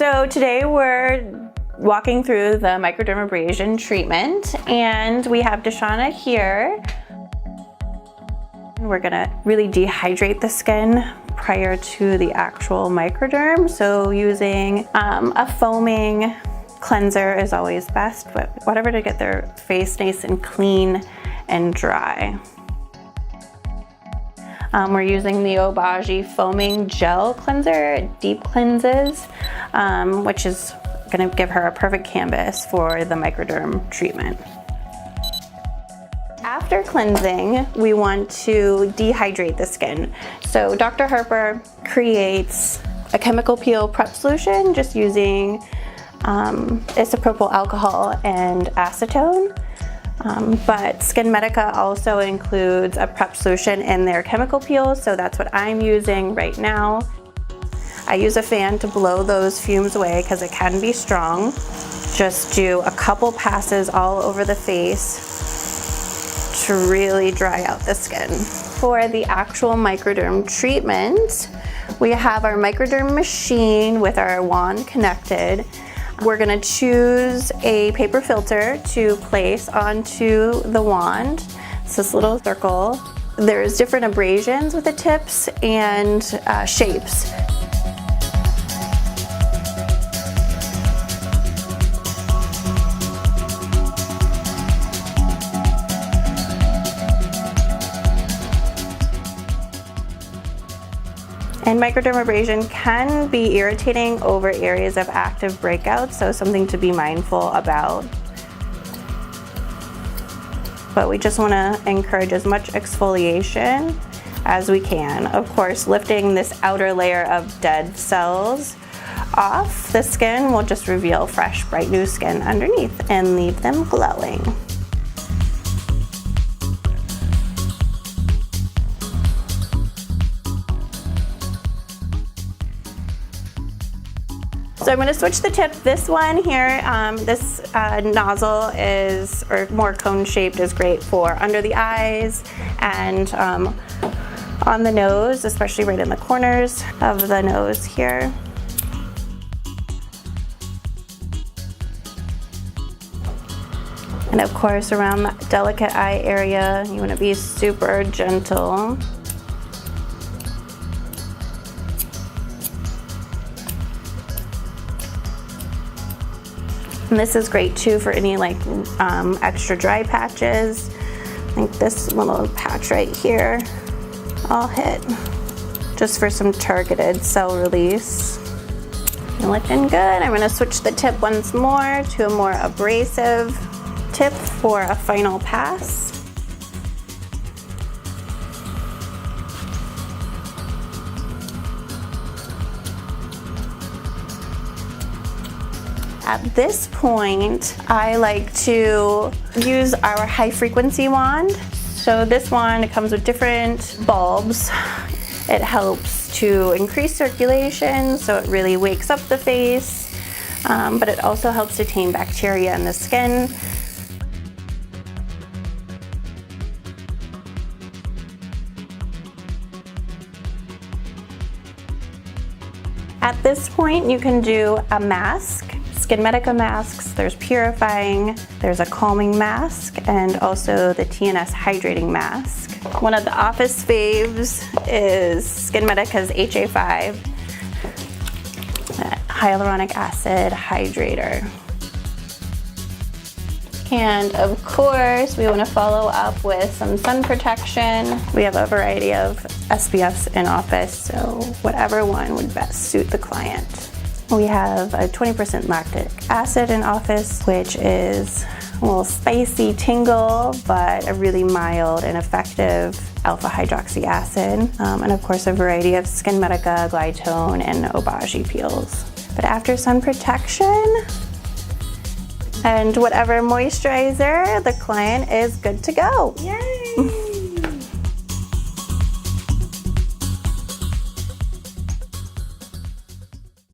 So today we're walking through the microdermabrasion treatment, and we have Deshauna here. We're gonna really dehydrate the skin prior to the actual microderm. So using a foaming cleanser is always best, but whatever to get their face nice and clean and dry. We're using the Obagi foaming gel cleanser. It deep cleanses, which is gonna give her a perfect canvas for the microderm treatment. After cleansing, we want to dehydrate the skin. So Dr. Harper creates a chemical peel prep solution just using isopropyl alcohol and acetone. But Skin Medica also includes a prep solution in their chemical peels, so that's what I'm using right now. I use a fan to blow those fumes away because it can be strong. Just do a couple passes all over the face to really dry out the skin. For the actual microderm treatment, we have our microderm machine with our wand connected. We're gonna choose a paper filter to place onto the wand. It's this little circle. There's different abrasions with the tips and shapes. And microdermabrasion can be irritating over areas of active breakouts, so something to be mindful about. But we just want to encourage as much exfoliation as we can. Of course, lifting this outer layer of dead cells off the skin will just reveal fresh, bright new skin underneath and leave them glowing. So I'm going to switch the tip. This one here, this nozzle is, or more cone shaped, is great for under the eyes and on the nose, especially right in the corners of the nose here. And of course around that delicate eye area, you want to be super gentle. And this is great too for any like extra dry patches. I think this little patch right here, I'll hit just for some targeted cell release. Looking good. I'm gonna switch the tip once more to a more abrasive tip for a final pass. At this point, I like to use our high frequency wand. So this wand, it comes with different bulbs. It helps to increase circulation, so it really wakes up the face, but it also helps to tame bacteria in the skin. At this point, you can do a mask. Skin Medica masks, there's purifying, there's a calming mask, and also the TNS hydrating mask. One of the office faves is Skin Medica's HA5 hyaluronic acid hydrator. And of course, we want to follow up with some sun protection. We have a variety of SPFs in office, so whatever one would best suit the client. We have a 20% lactic acid in office, which is a little spicy tingle, but a really mild and effective alpha hydroxy acid. And of course, a variety of Skin Medica, Glytone, and Obagi peels. But after sun protection and whatever moisturizer, the client is good to go. Yay!